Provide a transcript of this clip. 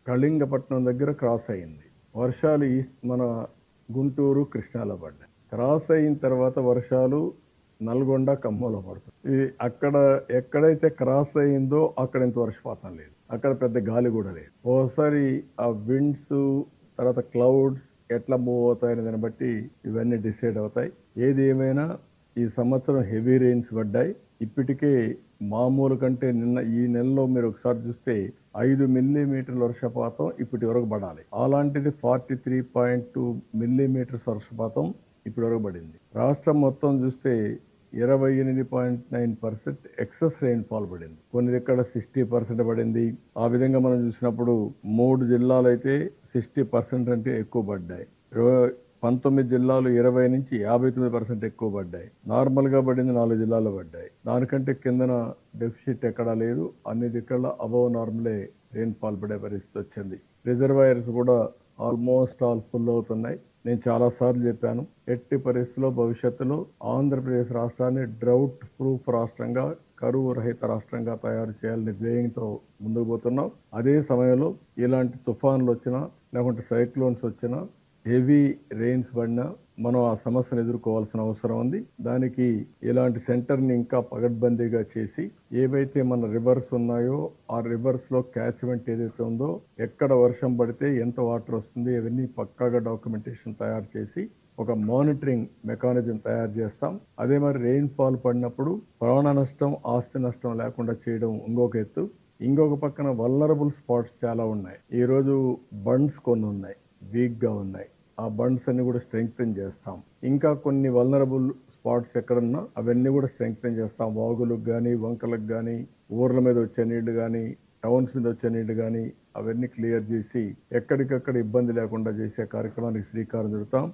కళింగపట్నం దగ్గర క్రాస్ అయింది. వర్షాలు మన గుంటూరు, కృష్ణాలో పడ్డాయి. క్రాస్ అయిన తర్వాత వర్షాలు నల్గొండ, ఖమ్మంలో పడుతుంది. ఇది అక్కడ ఎక్కడైతే క్రాస్ అయిందో అక్కడ ఇంత వర్షపాతం లేదు. అక్కడ పెద్ద గాలి కూడా లేదు. ఓసారి ఆ విండ్స్ తర్వాత క్లౌడ్స్ ఎట్లా మూవ్ అవుతాయనే దాన్ని బట్టి ఇవన్నీ డిసైడ్ అవుతాయి. ఏది ఏమైనా ఈ సంవత్సరం హెవీ రెయిన్స్ పడ్డాయి. ఇప్పటికే మామూలు కంటే నిన్న ఈ నెలలో మీరు ఒకసారి చూస్తే 5 మిల్లీమీటర్ల వర్షపాతం ఇప్పటి వరకు పడాలి. అలాంటిది 43.2 మిల్లీమీటర్స్ వర్షపాతం ఇప్పటి వరకు పడింది. రాష్ట్రం మొత్తం చూస్తే 28.9% ఎక్సెస్ రెయిన్ఫాల్ పడింది. కొన్ని దగ్గర 60% పడింది. ఆ విధంగా మనం చూసినప్పుడు 3 జిల్లాలు అయితే 60% అంటే ఎక్కువ పడ్డాయి. 19 జిల్లాలు 20 నుంచి 59% ఎక్కువ పడ్డాయి. నార్మల్గా పడింది 4 జిల్లాలు పడ్డాయి. దానికంటే కిందన డెఫిసిట్ ఎక్కడా లేదు. అన్ని దిక్కల అబవ్ నార్మలే రెయిన్ఫాల్ పడే పరిస్థితి వచ్చింది. రిజర్వాయర్స్ కూడా ఆల్మోస్ట్ ఆల్ ఫుల్ అవుతున్నాయి. నేను చాలా సార్లు చెప్పాను, ఎట్టి పరిస్థితుల్లో భవిష్యత్తులో ఆంధ్రప్రదేశ్ రాష్ట్రాన్ని డ్రౌట్ ప్రూఫ్ రాష్ట్రంగా, కరువు రహిత రాష్ట్రంగా తయారు చేయాలని ధ్యేయంతో ముందుకు పోతున్నాం. అదే సమయంలో ఇలాంటి తుఫాన్లు వచ్చినా లేకుంటే సైక్లోన్స్ వచ్చినా హెవీ రెయిన్స్ పడినా మనం ఆ సమస్యను ఎదుర్కోవాల్సిన అవసరం ఉంది. దానికి ఇలాంటి సెంటర్ని ఇంకా పగడ్బందీగా చేసి ఏవైతే మన రివర్స్ ఉన్నాయో ఆ రివర్స్ లో క్యాచ్మెంట్ ఏదైతే ఉందో ఎక్కడ వర్షం పడితే ఎంత వాటర్ వస్తుంది ఇవన్నీ పక్కాగా డాక్యుమెంటేషన్ తయారు చేసి ఒక మానిటరింగ్ మెకానిజం తయారు చేస్తాం. అదే మరి రెయిన్ఫాల్ పడినప్పుడు ప్రాణ నష్టం, ఆస్తి నష్టం లేకుండా చేయడం ఇంకొక ఎత్తు. ఇంకొక పక్కన వల్నరబుల్ స్పాట్స్ చాలా ఉన్నాయి. ఈరోజు బండ్స్ కొన్ని ఉన్నాయి, వీక్ గా ఉన్నాయి. ఆ బండ్స్ అన్ని కూడా స్ట్రెంగ్తెన్ చేస్తాం. ఇంకా కొన్ని వల్నరబుల్ స్పాట్స్ ఎక్కడున్నా అవన్నీ కూడా స్ట్రెంగ్తెన్ చేస్తాం. వాగులకు కానీ, వంకలకు కానీ, ఊర్ల మీద వచ్చే నీళ్లు కానీ, టౌన్స్ మీద వచ్చే నీళ్లు కానీ అవన్నీ క్లియర్ చేసి ఎక్కడికక్కడ ఇబ్బంది లేకుండా చేసే కార్యక్రమానికి శ్రీకారం చుడతాం.